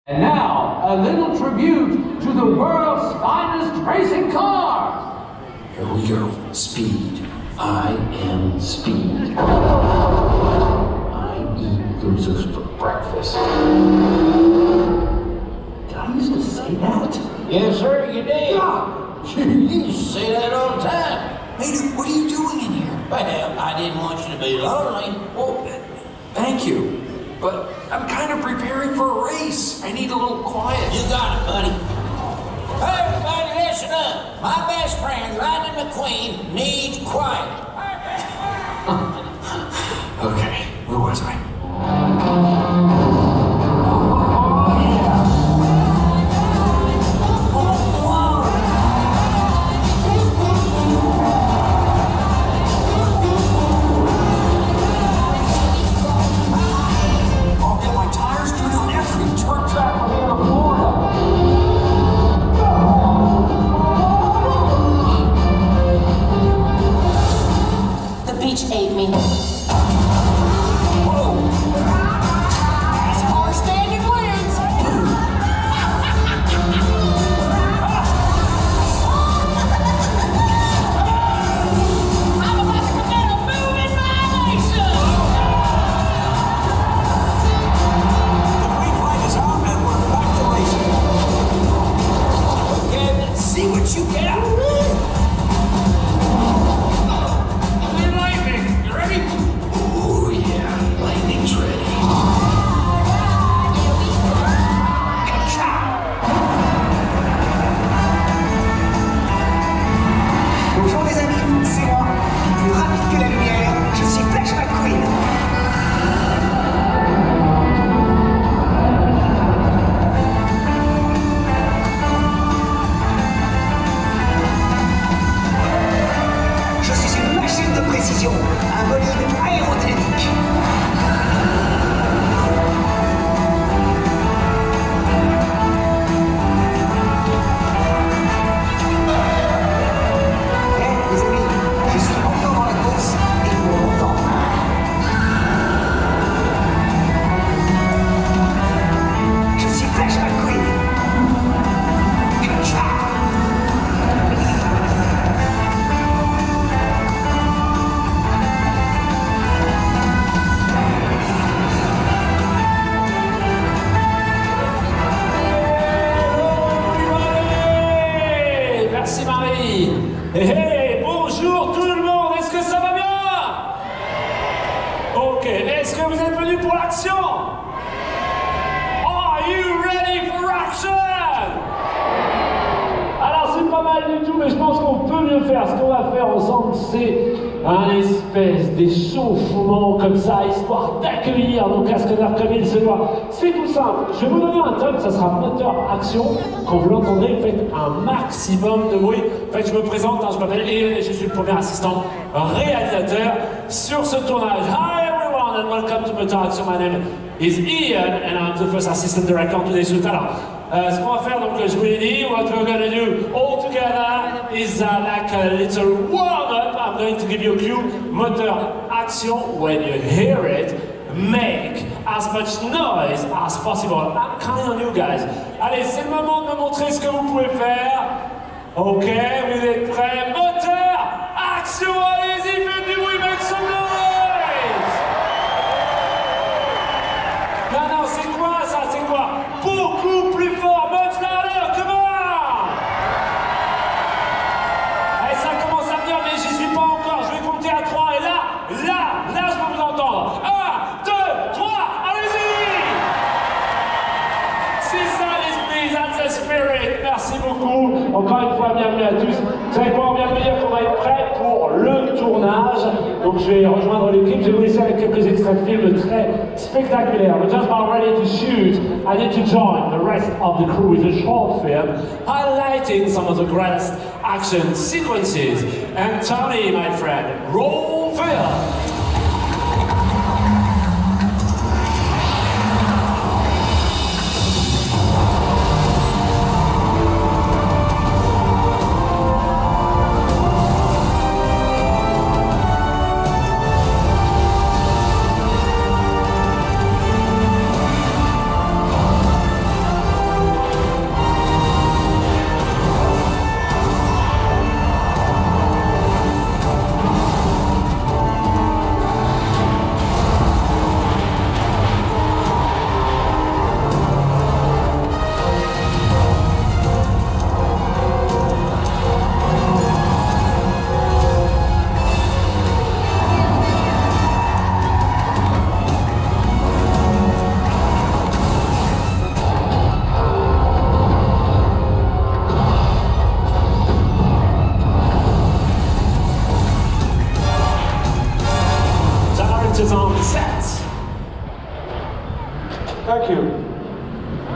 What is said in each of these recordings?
And now, a little tribute to the world's finest racing cars. Here we go. Speed. I am speed. I eat losers for breakfast. Did I used to say that? Yes, sir, you did. Yeah. You used to say that all the time. Hey, what are you doing in here? Well, I didn't want you to be lonely. Well, thank you. But I'm kind of preparing for a race. I need a little quiet. You got it, buddy. Hey, everybody, listen up. My best friend, Lightning McQueen, needs quiet. Okay, where was I? Ate me. Hey, bonjour tout le monde, est-ce que ça va bien? Ok, est-ce que vous êtes venus pour l'action? Are you ready for action? Alors c'est pas mal du tout, mais je pense qu'on peut mieux faire. Ce qu'on va faire ensemble, c'est un espèce d'échauffement comme ça, histoire d'accueillir nos cascadeurs comme il se doit. C'est tout simple, je vais vous donner un thème, ça sera moteur action. Quand vous l'entendrez, faites un maximum de bruit. En fait, je me présente, je m'appelle Ian et je suis le premier assistant réalisateur sur ce tournage. Hi everyone and welcome to Motor Action. My name is Ian and I'm the first assistant director on today's shoot. Alors, ce qu'on va faire, donc je vous l'ai dit, what we're going to do all together is like a little warm-up. I'm going to give you a cue, moteur action. When you hear it, make as much noise as possible. I'm counting on you guys. Allez, c'est le moment de me montrer ce que vous pouvez faire. Ok, vous êtes prêts? Moteur action, allez-y, faites du bruit, make some noise. Non, non, c'est quoi ça? C'est quoi? Beaucoup plus fort, much louder, come on! Allez, ça commence à venir, mais j'y suis pas encore. Je vais compter à 3 et là, je peux vous entendre. 1, 2, 3, allez-y! C'est ça l'esprit, that's the spirit. Merci beaucoup. Encore une fois, bienvenue à tous. Vous savez quoi, on vient de me dire qu'on va être prêt pour le tournage. Donc je vais rejoindre l'équipe. Je vais vous laisser avec quelques extraits de films très spectaculaires. We're just about ready to shoot. I need to join the rest of the crew with a short film highlighting some of the greatest action sequences. And Tony, my friend, roll film.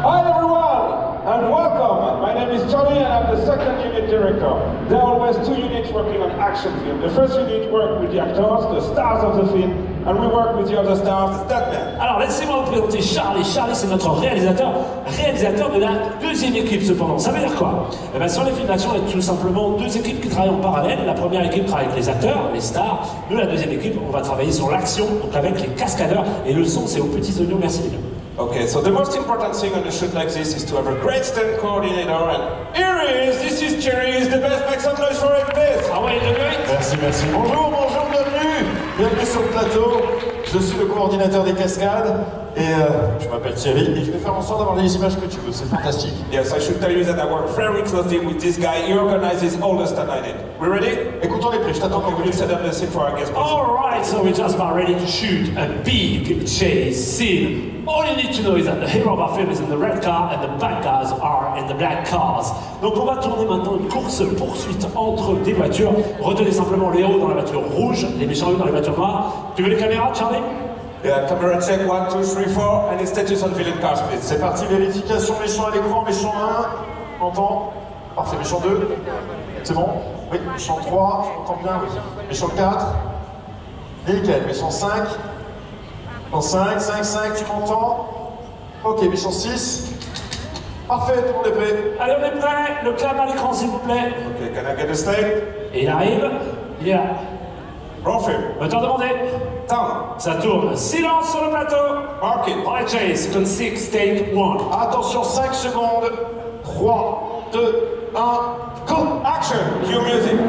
Hi everyone, and welcome. My name is Johnny and I'm the second unit director. There are always two units working on action film. The first unit works with the actors, the stars of the film, and we work with the other stars, the stuntmen. Alors laissez-moi vous présenter Charlie. Charlie c'est notre réalisateur de la deuxième équipe cependant. Ça veut dire quoi? Eh bien, sur les films d'action, il y a tout simplement deux équipes qui travaillent en parallèle. La première équipe travaille avec les acteurs, les stars. Nous, la deuxième équipe, on va travailler sur l'action, donc avec les cascadeurs. Et le son, c'est aux petits oignons, merci les gars. Okay, so the most important thing on a shoot like this is to have a great stunt coordinator, and here he is, this is Jerry, he's the best, make some noise for him, please! Ah ouais, Merci, merci. Bonjour, bienvenue! Bienvenue sur le plateau. Je suis le coordinateur des cascades et je m'appelle Thierry et je vais faire en sorte d'avoir les images que tu veux, c'est fantastique. Yes, I should tell you that I work very closely with this guy, he organizes all the stunt I need. We ready? Écoute, on est prêt, je t'attends. Okay, will you set up the scene for our guest, please? Alright, so we're just about ready to shoot a big chase scene. All you need to know is that the hero of our film is in the red car and the bad guys are in the black cars. Donc on va tourner maintenant une course-poursuite entre des voitures. Retenez simplement les héros dans la voiture rouge, les méchants dans les voitures noires. Tu veux les caméras, Charlie? Yeah, camera check, 1, 2, 3, 4, and status on villain cars, please. C'est parti, vérification, méchant à l'écran, méchant 1, on entend. Parfait, méchant 2, c'est bon? Oui, méchant 3, j'entends bien, oui. Méchant 4, nickel, méchant 5. En 5, 5, tu m'entends? Ok, méchant 6. Parfait, tout le monde est prêt. Allez, on est prêt. Le clap à l'écran, s'il vous plaît. Okay, can I get a state? Et il arrive. Il est là. Roll film. Moteur demandé. Temps. Ça tourne. Silence sur le plateau. Mark it. Alright, chase. Sequence 6, take 1. Attention, 5 secondes. 3, 2, 1, go! Action! Cue music.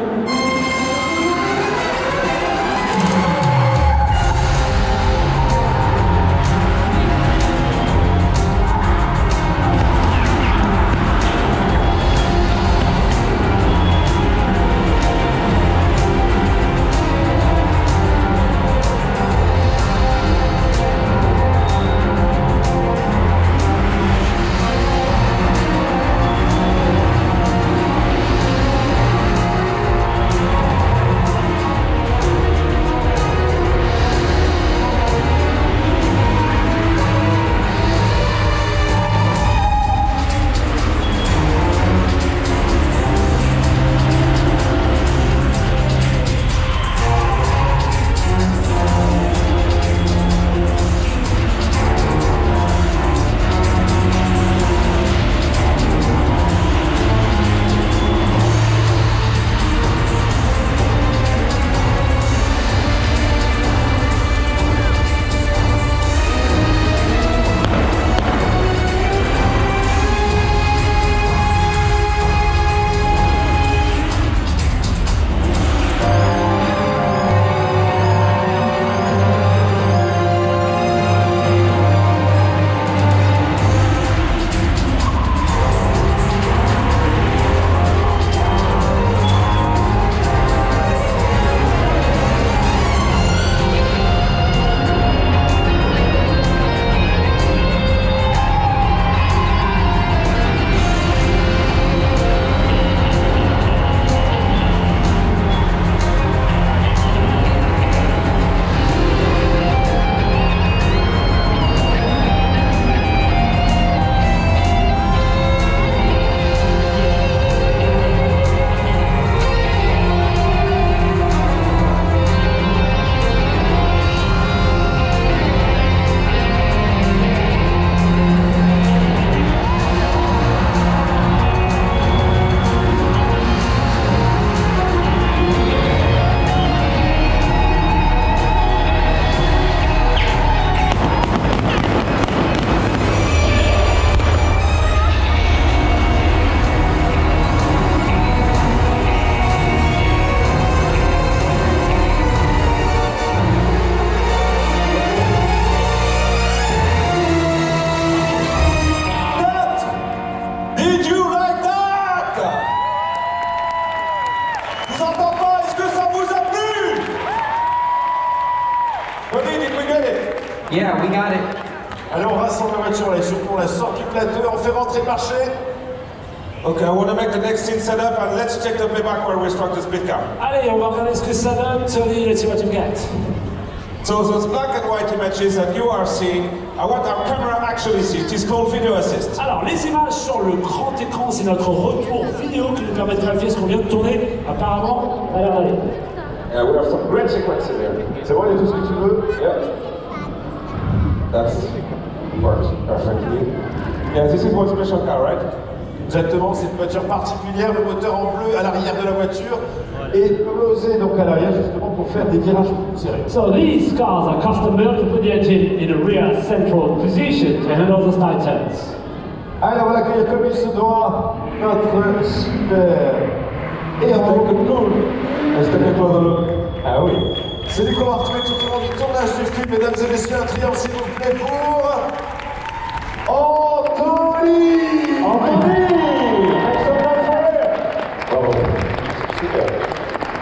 Yeah, we got it. Allez, on rassemble la voiture, les surtout on la sort du plateau, on fait rentrer le marché. Okay, I want to make the next scene set up and let's check the playback where we struck the speed car. Allez, on va regarder ce que ça donne. Tony, let's see what you get. So those black and white images that you are seeing what our camera actually sees. It is called video assist. Alors, les images sur le grand écran, c'est notre retour vidéo qui nous permet de vérifier ce qu'on vient de tourner. Apparemment, ça a l'air d'aller. Yeah, we have some great sequences here. C'est bon, il y a tout ce que tu veux? Yeah. That works perfectly. Yeah, this is one special car, right? Exactement, c'est une voiture particulière, le moteur en bleu à l'arrière de la voiture est posé donc à l'arrière justement pour faire des virages plus serrés. So these cars are custom built to put the engine in a rear central position to handle the side turns. Allez, on va l'accueillir comme il se doit, notre super héros. Ah oui. C'est lui qu'on va retrouver tout au long du tournage du film, mesdames et messieurs, un triomphe s'il vous plaît pour Anthony. Bravo. Super.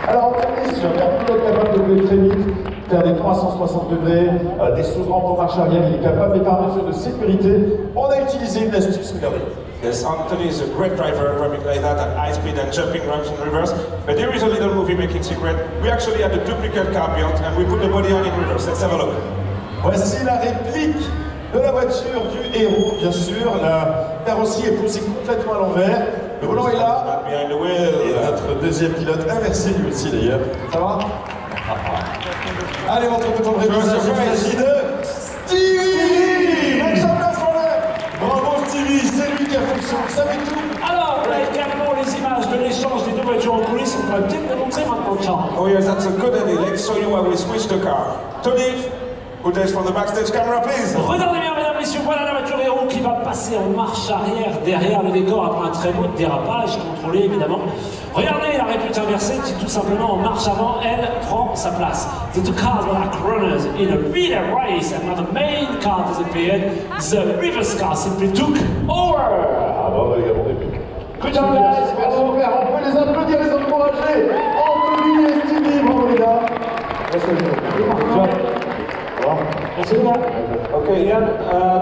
Alors Anthony, c'est un pilote capable de voler très vite, faire des 360 degrés, des sous-rampes en marche arrière, il est capable, et par mesure de sécurité, on a utilisé une astuce, regardez. Yes, Anthony is a great driver, driving like that at high speed and jumping ramps in reverse. But there is a little movie-making secret. We actually had a duplicate car built and we put the body on in reverse. Let's have a look. Voici la réplique de la voiture du héros, bien sûr. La carrosserie est posée complètement à l'envers. Le volant est là. Behind the wheel. Et notre deuxième pilote, inversé lui aussi d'ailleurs. Ça va? Allez, votre petit révisage, il s'agit de Stevie. Make some noise for him. Bravo Stevie, c'est lui qui a fait ça. Vous savez tout. Alors, là, également les images de l'échange des deux voitures en coulisses, on va peut-être les montrer maintenant, Charles. Oh yes, that's a good idea. Let's show you how we switch the car. Tony, footage from the backstage camera, please. Regardez bien, mesdames et messieurs, voilà la voiture héros qui va passer en marche arrière derrière le décor après un très beau dérapage, contrôlé évidemment. Regardez la réplique inversée qui tout simplement en marche avant, elle prend sa place. The two cars were like runners in a relay race and when the main car disappeared, the reverse car simply took over. Ah bah ouais, également des pics. Good job, guys. On peut les applaudir, les encourager. Anthony et Stevie, bravo les gars. Okay, Ian,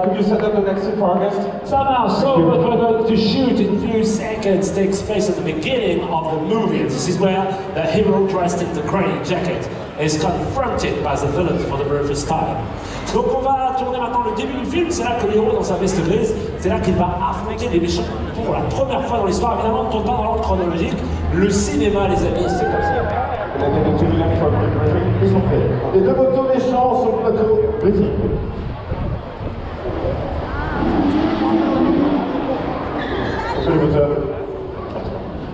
could you set up the next scene for our guest? So now, what we're going to shoot in a few seconds takes place at the beginning of the movie. This is where the hero dressed in the grey jacket is confronted by the villains for the very first time. Donc on va tourner maintenant le début du film, c'est là que le héros dans sa veste grise, c'est là qu'il va affronter les méchants pour la première fois dans l'histoire. Évidemment, on ne tourne pas dans l'ordre chronologique. Le cinéma, les amis, c'est comme ça. Ils sont faits. Les deux motos méchants sur le plateau. Briefing.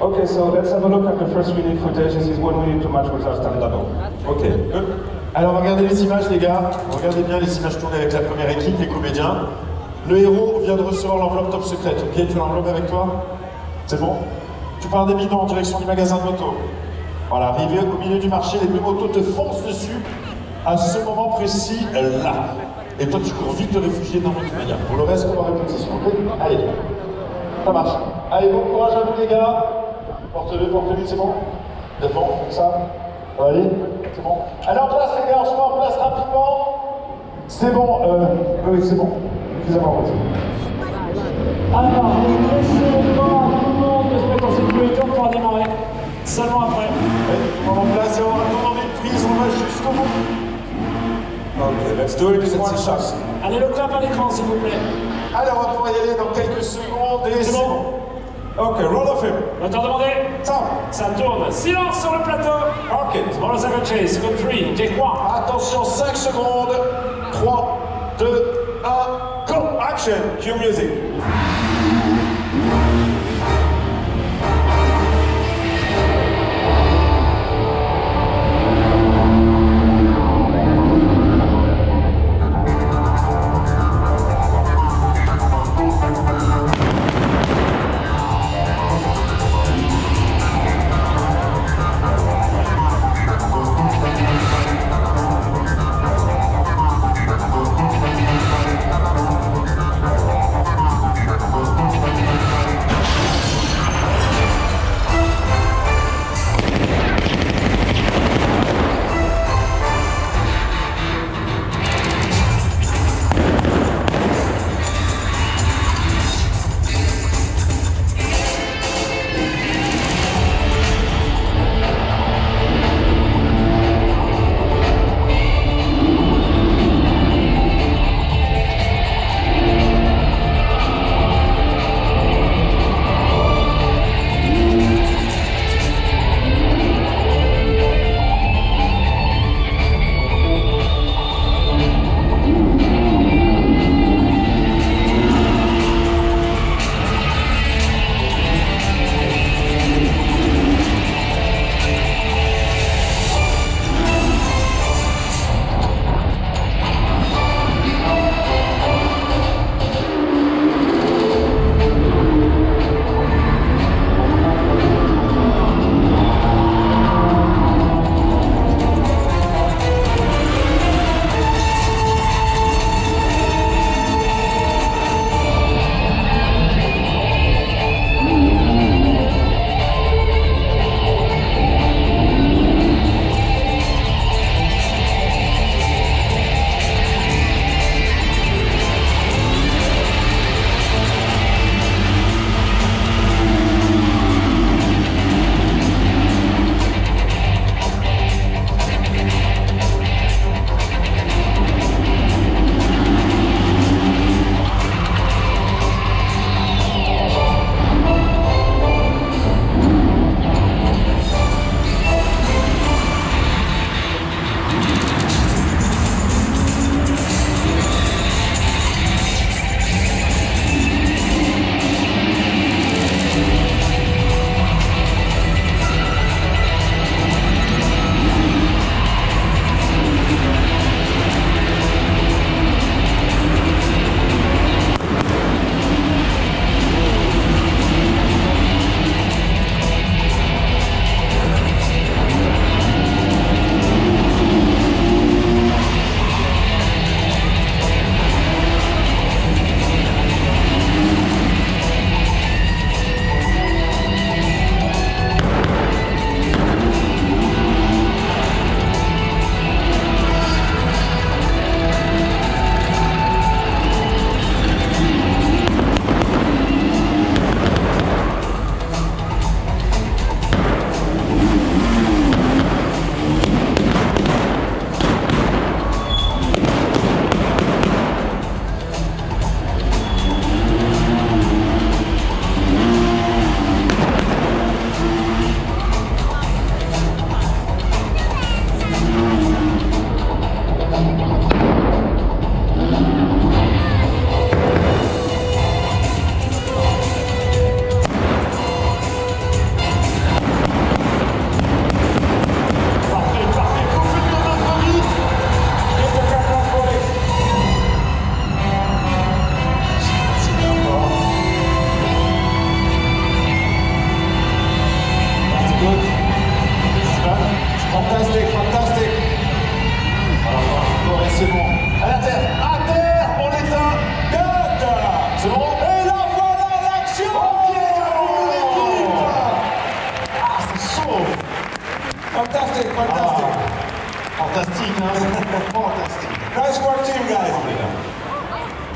Okay, so let's have a look at the first unit footage. This is when we need to match with our stand level. Okay, good. Alors regardez les images les gars, regardez bien les images tournées avec la première équipe, les comédiens. Le héros vient de recevoir l'enveloppe top secrète, ok? Tu as l'enveloppe avec toi? C'est bon? Tu pars d'évident en direction du magasin de moto. Voilà, arrivé au milieu du marché, les deux motos te foncent dessus à ce moment précis là. Et toi tu cours vite te réfugier dans notre manière. Pour le reste, on va répétition, ok? Allez, ça marche. Allez, bon courage à vous les gars. Porte-le, c'est bon? C'est bon, comme ça? On va aller? C'est bon. Allez en place les gars, on se met en place rapidement. C'est bon, oui c'est bon. Excusez-moi, Alors, laissez le temps à tout le monde de se mettre en sécurité, on pourra démarrer. Seulement après. On va en place et on va tourner une prise, on va jusqu'au bout. Okay, let's do it. Let's see. Allez, le clap à l'écran, s'il vous plaît. Allez, on va pouvoir y aller dans quelques secondes et c'est bon. Ok, roll of film. Moteur demandé. Ça tourne. Silence sur le plateau. Ok. Small second chase, second 3, take 1. Attention, 5 secondes. 3, 2, 1, go. Action. Cue music.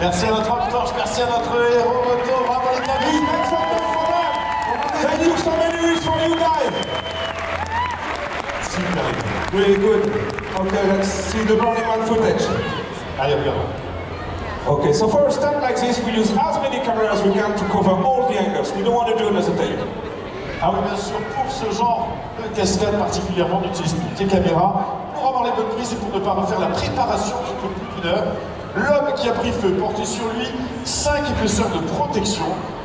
Merci à notre homme torche, merci à notre héros moto, bravo les amis. Thank you so many weeks for you guys. Super. Really good. Okay, let's see the Burning Man footage. Allez, regardons. Okay, so for a stunt like this, we use as many cameras as we can to cover all the angles. We don't want to do it as a take. Ah oui, bien sûr, pour ce genre de cascade particulièrement, on utilise toutes les caméras pour avoir les bonnes prises et pour ne pas refaire la préparation qui dure plus d'une heure. L'homme qui a pris feu portait sur lui 5 épaisseurs de protection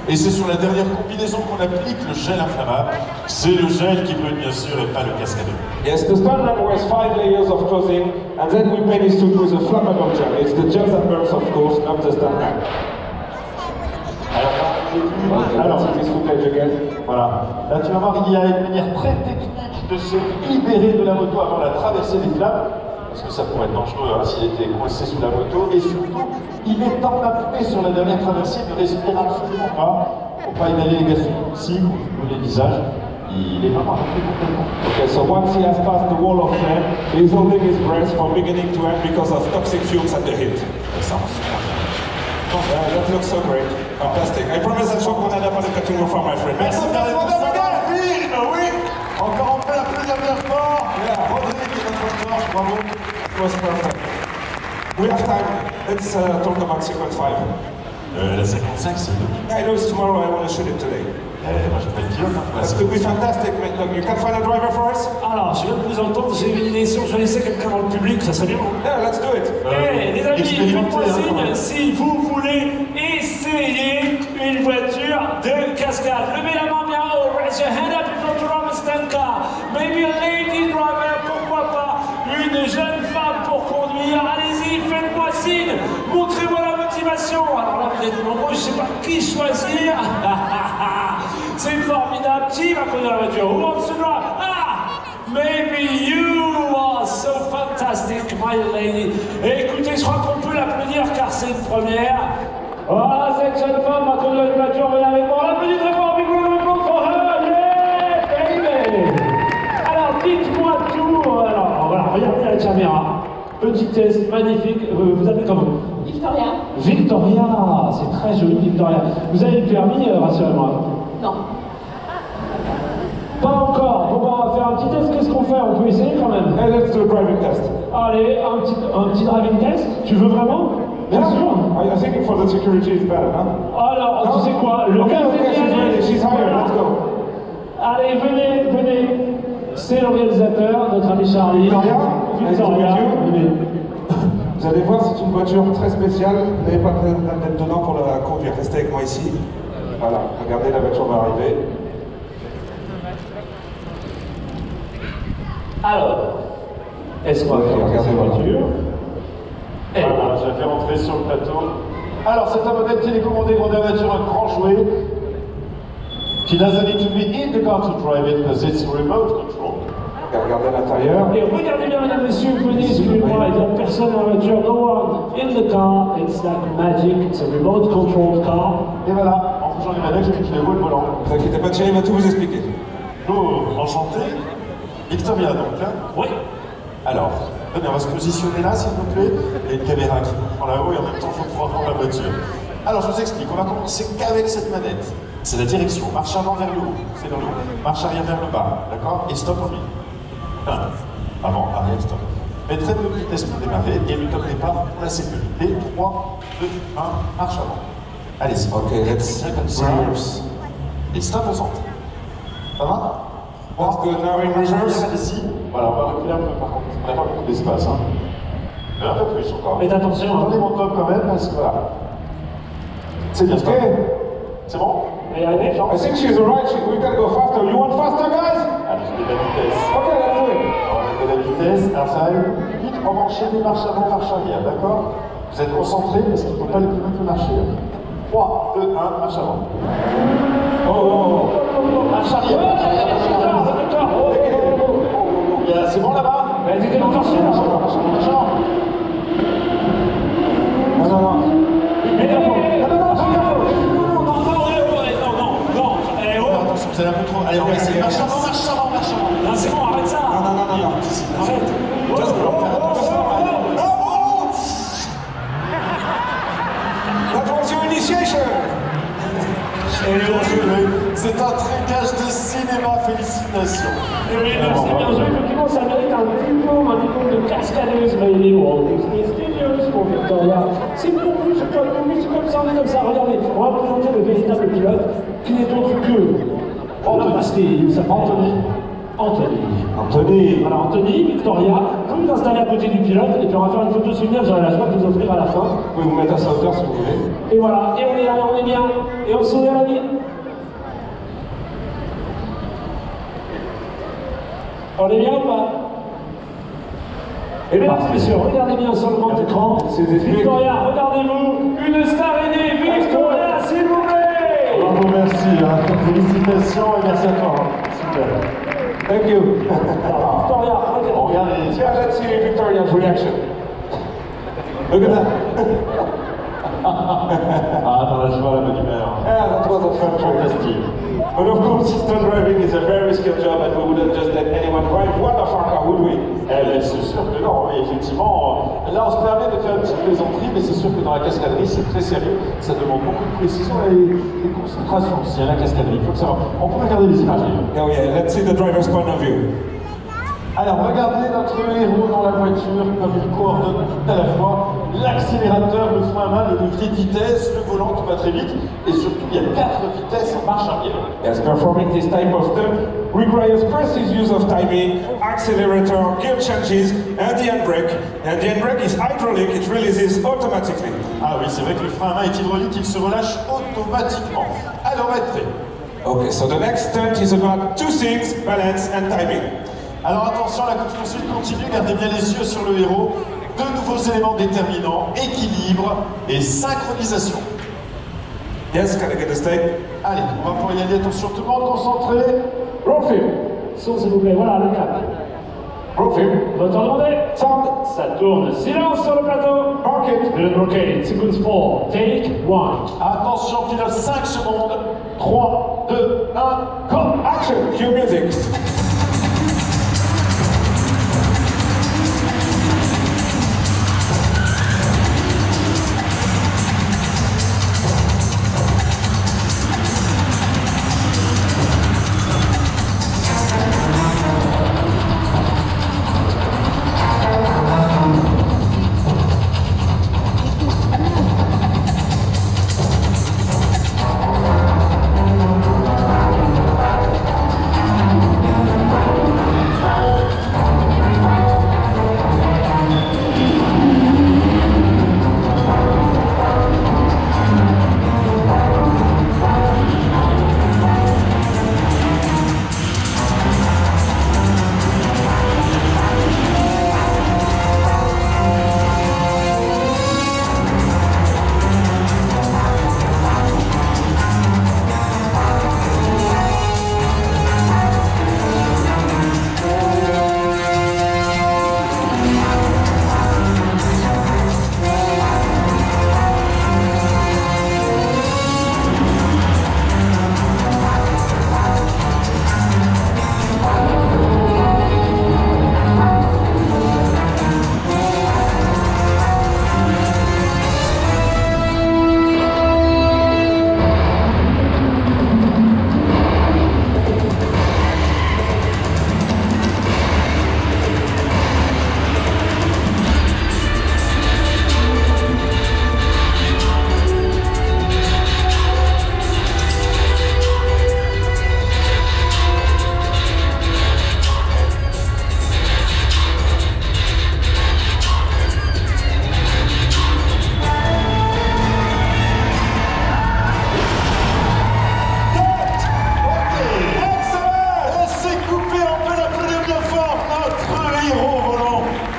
et c'est sur la dernière combinaison qu'on applique le gel inflammable. C'est le gel qui brûle bien sûr et pas le cascade. Yes, the stuntman wears 5 layers of clothing, and then we paint his suit with a flammable gel. It's the gel that burns, of course, not the stuntman. Alors, c'est this footage again. Voilà. Là, tu vas voir, il y a une manière très technique de se libérer de la moto avant la traversée des flammes. Parce que ça pourrait être dangereux hein, s'il était coincé sous la moto. Et surtout, il est en apnée sur la dernière traversée, ne respire absolument pas. Pour pas inhaler les gaz aussi, ou les visages. Il est vraiment arrêté complètement. Okay, so once he has passed the wall of flame, he's holding his breath from beginning to end because of toxic fumes at the hip. Ça, That looks so great. Fantastic. I promise that shot will end up on the cutting room for my friend. merci Karine, oui. Encore en fait un peu dernière fort. Rodrigue et notre torche, bravo. It was perfect. We have time. Let's talk about sequence 5. La 55, c'est nous. I know it's tomorrow, I want to shoot it today. Moi, je peux le dire. That could be fantastic, mate. Look, you can find a driver for us? Alors, je viens de vous entendre, j'ai une idée. Si on choisissait quelqu'un dans le public, ça serait bien. Yeah, let's do it. Les amis, faites-moi signe hein, si vous voulez essayer une voiture de cascade. Levez la main bien haut. Raise your hand up if you want to run a stunt car. Maybe a lady driver, pourquoi pas. Une jeune femme pour conduire. Allez-y, faites-moi signe. Montrez-moi la motivation. Alors là, vous êtes nombreux, je ne sais pas qui choisir. C'est formidable. Qui va conduire la voiture? Who wants to drive? Ah! Maybe you are so fantastic, my lady. Et écoutez, je crois qu'on peut l'applaudir car c'est une première. Ah, cette jeune femme va conduire une voiture, venez avec moi. L'applaudit très fort, big round of applause for her. Yeah, baby. Alors, dites-moi tout. Alors, voilà, regardez la caméra. Petit test magnifique. Vous appelez comment? Victoria? Victoria, c'est très joli, Victoria. Vous avez le permis, rassurez-moi? Non. Pas encore. Bon, bah, on va faire un petit test. Qu'est-ce qu'on fait? On peut essayer quand même. Hey, let's do a driving test. Allez, un petit driving test. Tu veux vraiment? Bien sûr. I think for the security it's better, huh? Alors, tu sais quoi? Le Okay, gars, okay, she's ready. She's hired. Let's go. Allez, venez. C'est l'organisateur, notre ami Charlie. Victoria, nice to meet you. Venez. Vous allez voir, c'est une voiture très spéciale. Vous n'avez pas besoin d'être dedans pour la conduire. Restez avec moi ici. Voilà, regardez, la voiture va arriver. Alors, est-ce qu'on va faire Regardez la voiture? Voilà, je vais faire entrer sur le plateau. Alors, c'est un modèle télécommandé grandeur nature, un grand jouet. She doesn't need to be in the car to drive it because it's remote control. Regardez l'intérieur. Et regardez bien, mesdames, messieurs, venez, suivez-moi, il n'y a personne dans la voiture, no one in the car, it's like magic, it's a remote controlled car. Et voilà, en bougeant les manettes, je vais qu'il est où le volant. Ne vous inquiétez pas, Thierry va tout vous expliquer. Oh, enchanté. Victoria, donc, hein? Oui. Alors, venez, on va se positionner là, s'il vous plaît. Il y a une caméra qui prend là-haut et en même temps, il faut pouvoir prendre la voiture. Alors, je vous explique, on va commencer qu'avec cette manette. C'est la direction. Marche avant vers le haut, c'est dans le haut. Marche arrière vers le bas, d'accord? Et stop au milieu. Enfin, avant, arrière, stop. Mais très peu de vitesse pour démarrer et le top départ pour la sécurité. 3, 2, 1, marche avant. Allez-y. Ok, let's comme ça. reverse. Et stop au centre. Ça va? That's good, now in reverse. Allez-y. Voilà, on va reculer un peu par contre. On n'a pas beaucoup d'espace. Hein. Mais un peu plus encore. Faites attention. Attendez mon top quand même parce que voilà. C'est bien. Ok. C'est bon? Et allez, I think she's alright. We can go faster. You want faster, guys? Allez, je mets de la vitesse. Ok, let's do it. On met de la vitesse. Alors ça va aller vite. On va enchaîner marche avant, marche arrière, d'accord? Vous êtes concentrés parce qu'il ne faut pas les plus vite que marcher. 3, 2, 1, marche avant. Oh. Marche arrière. C'est bon là-bas? t'étais encore chez Non. Attention, vous allez un peu trop. Allez, on va essayer. Marche avant. Non, c'est bon, arrête ça. Non. Arrête. Just go. Bien joué. C'est un trécage de cinéma, félicitations. Et oui, c'est bien joué, effectivement, ça mérite un diplôme de cascadeuse, mais il est bon. C'est génial pour Victoria. C'est pour vous, c'est comme ça, on est comme ça. Regardez, on va présenter le véritable pilote, qui n'est autre que la Bastille, ça s'appelle Anthony. Voilà, Anthony, Victoria, vous vous installez à côté du pilote, et puis on va faire une photo souvenir, j'aurai la joie de vous offrir à la fin. Vous pouvez vous mettre à sa hauteur si vous voulez. Et voilà, et on est là, on est bien, et on sourit à la vie. On est bien ou pas? Et mesdames et messieurs, regardez bien sur le grand écran. Victoria, regardez-vous, une star est née, Victoria, s'il vous plaît! Bravo, merci. Félicitations et merci à toi. Super. Thank you. Victoria, regardez. Yeah, let's see Victoria's reaction. Look at that. Attends, je vois la bonne humeur. Yeah, that was a fun trip. Fantastique. But of course, stunt driving is a very skilled job and we wouldn't just let anyone drive one of our car, would we? Eh bien, c'est sûr que non, oui, effectivement. Là, on se permet de faire une petite plaisanterie, mais c'est sûr que dans la cascaderie, c'est très sérieux. Ça demande beaucoup de précision et de concentration aussi, à la cascaderie. Il faut le savoir. On peut regarder les images. Oh yeah, let's see the driver's point of view. Alors, regardez notre héros dans la voiture, comme il coordonne tout à la fois l'accélérateur, le frein à main, le levier de vitesse, le volant qui va très vite, et surtout, il y a 4 vitesses en marche arrière. Yes, performing this type of stunt requires precise use of timing, accelerator, gear changes, and the handbrake. And the handbrake is hydraulic, it releases automatically. Ah oui, c'est vrai que le frein à main est hydraulique, il se relâche automatiquement. Alors, être prêt. Okay, so the next stunt is about two things, balance and timing. Alors attention, la course-poursuite continue, gardez bien les yeux sur le héros. Deux nouveaux éléments déterminants, équilibre et synchronisation. Yes, can I get a stake? Allez, on va pouvoir y aller, attention, tout le monde concentré. Roll film. Son, s'il vous plaît, voilà le cap. Roll film. Votre demandé. Sound. Ça tourne. Silence sur le plateau. Park it. Pilote bloqué. Sequence 4. Take 1. Attention, pilote, 5 secondes. 3, 2, 1, go. Action. Cue music.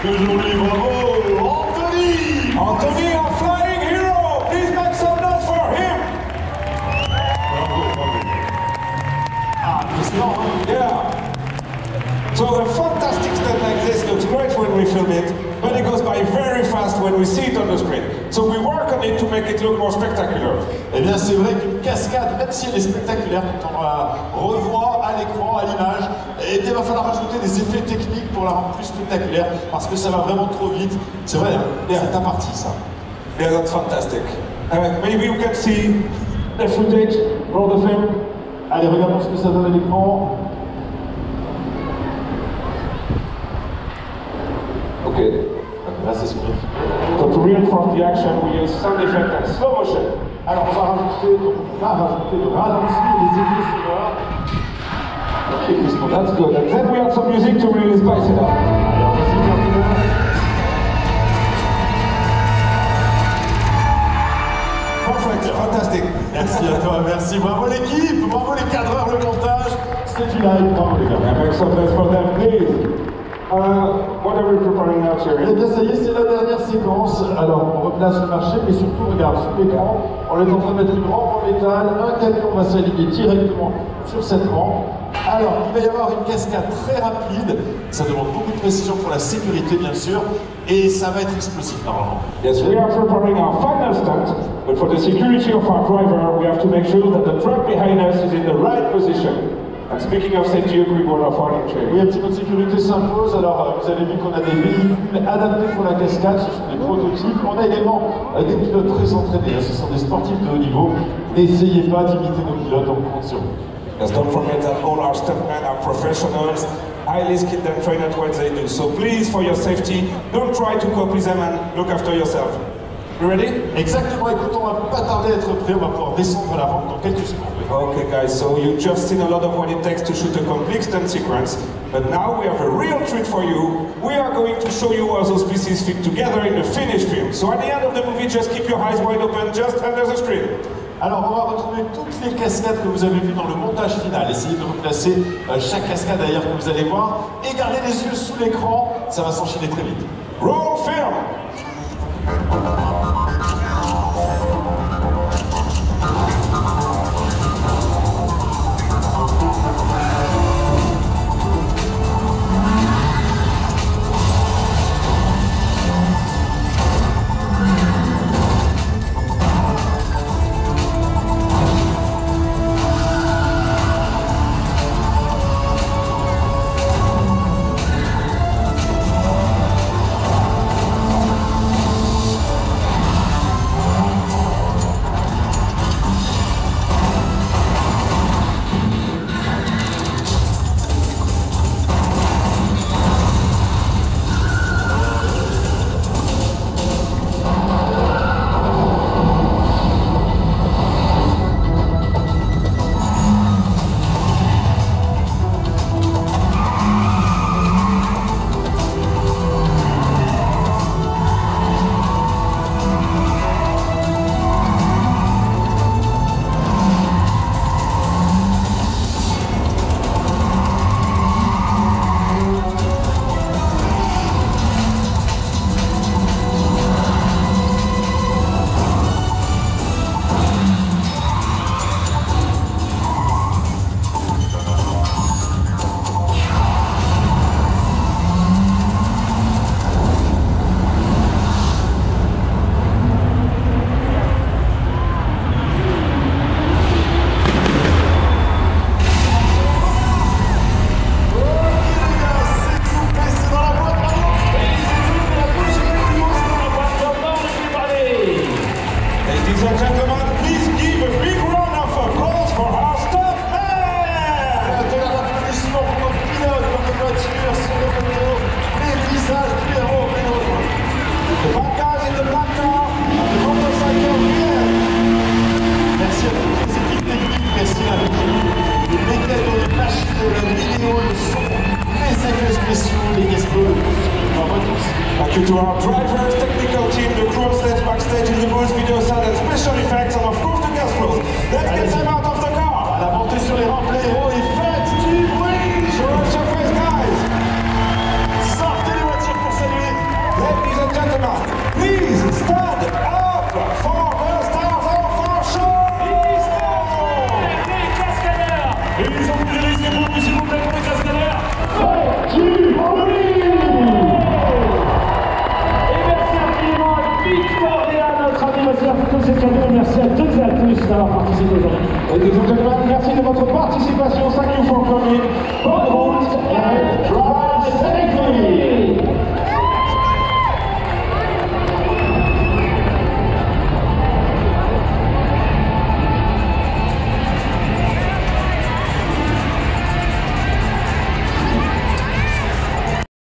Aujourd'hui, bravo, Anthony! Anthony, our flying hero! Please make some noise for him! Ah, excellent, hein? Yeah. So a fantastic stunt like this looks great when we film it, but it goes by very fast when we see it on the screen. So we work on it to make it look more spectacular. Eh bien, c'est vrai qu'une cascade, même si elle est spectaculaire, quand on la revoit à l'écran, à l'image, eh bien, il va falloir rajouter des effets techniques pour la rendre plus spectaculaire, parce que ça va vraiment trop vite. C'est vrai, hein, c'est ta partie, ça. Yeah, that's fantastic. Maybe you can see the footage, roll the film. Allez, regardons ce que ça donne à l'écran. Okay. Là, c'est ce qu'on a. So to reinforce the action, we use sound effect and slow motion. Alors, on va rajouter le ralenti et les effets sonores. Okay, so that's good. And then we have some music to really spice it up. Alors, vas-y, Ferdinand. Perfect, fantastic. Merci à toi, merci. Bravo l'équipe, bravo les cadreurs, le montage. C'était du live, bravo les gars. And make some noise for them, please. What are we preparing now, Eh Thierry? bien ça y est, c'est la dernière séquence. Alors on replace le marché, mais surtout regarde sous l'écran, on est en train de mettre une rampe en métal, un camion va s'aligner directement sur cette rampe. Alors il va y avoir une cascade très rapide, ça demande beaucoup de précision pour la sécurité bien sûr, et ça va être explosif normalement. Yes, we are preparing our final stunt, but for the security of our driver, we have to make sure that the truck behind us is in the right position. And speaking of safety equipment of our Oui, un petit peu de sécurité s'impose. Alors, vous avez vu qu'on a des véhicules adaptés pour la cascade, ce sont des prototypes. On a également des pilotes très entraînés, ce sont des sportifs de haut niveau. N'essayez pas d'imiter nos pilotes, on compte sur vous. Yes, don't forget that all our stuntmen are professionals, highly skilled and trained at what they do. So please, for your safety, don't try to copy them and look after yourself. You ready? Exactement, écoute, on va pas tarder à être prêt, on va pouvoir descendre la rampe dans quelques secondes. Okay guys, so you just seen a lot of what it takes to shoot a complete stunt sequence, but now we have a real treat for you. We are going to show you how those pieces fit together in the finished film. So at the end of the movie, just keep your eyes wide open, just under the screen. Alors, on va retrouver toutes les cascades que vous avez vues dans le montage final. Essayez de replacer chaque cascade d'ailleurs que vous allez voir et gardez les yeux sous l'écran, ça va s'enchaîner très vite. Roll film! Thank you to our drivers, technical team, the crew on stage, backstage, in the booth, video sound and special effects, and of course the guest flows. Let's get them out of the car! À la montée sur les rampes, les héros, et faites du bruit! Show us your face, guys! Sortez les voitures pour saluer! Ladies and gentlemen, please stand up for the stars of our show! Les cascadeurs! Et ils ont pris les épaules, s'il vous plaît, pour les cascadeurs! Merci à toutes et à tous d'avoir participé aujourd'hui. Ladies and gentlemen, merci de votre participation. Thank you for coming. Bonne route and drive.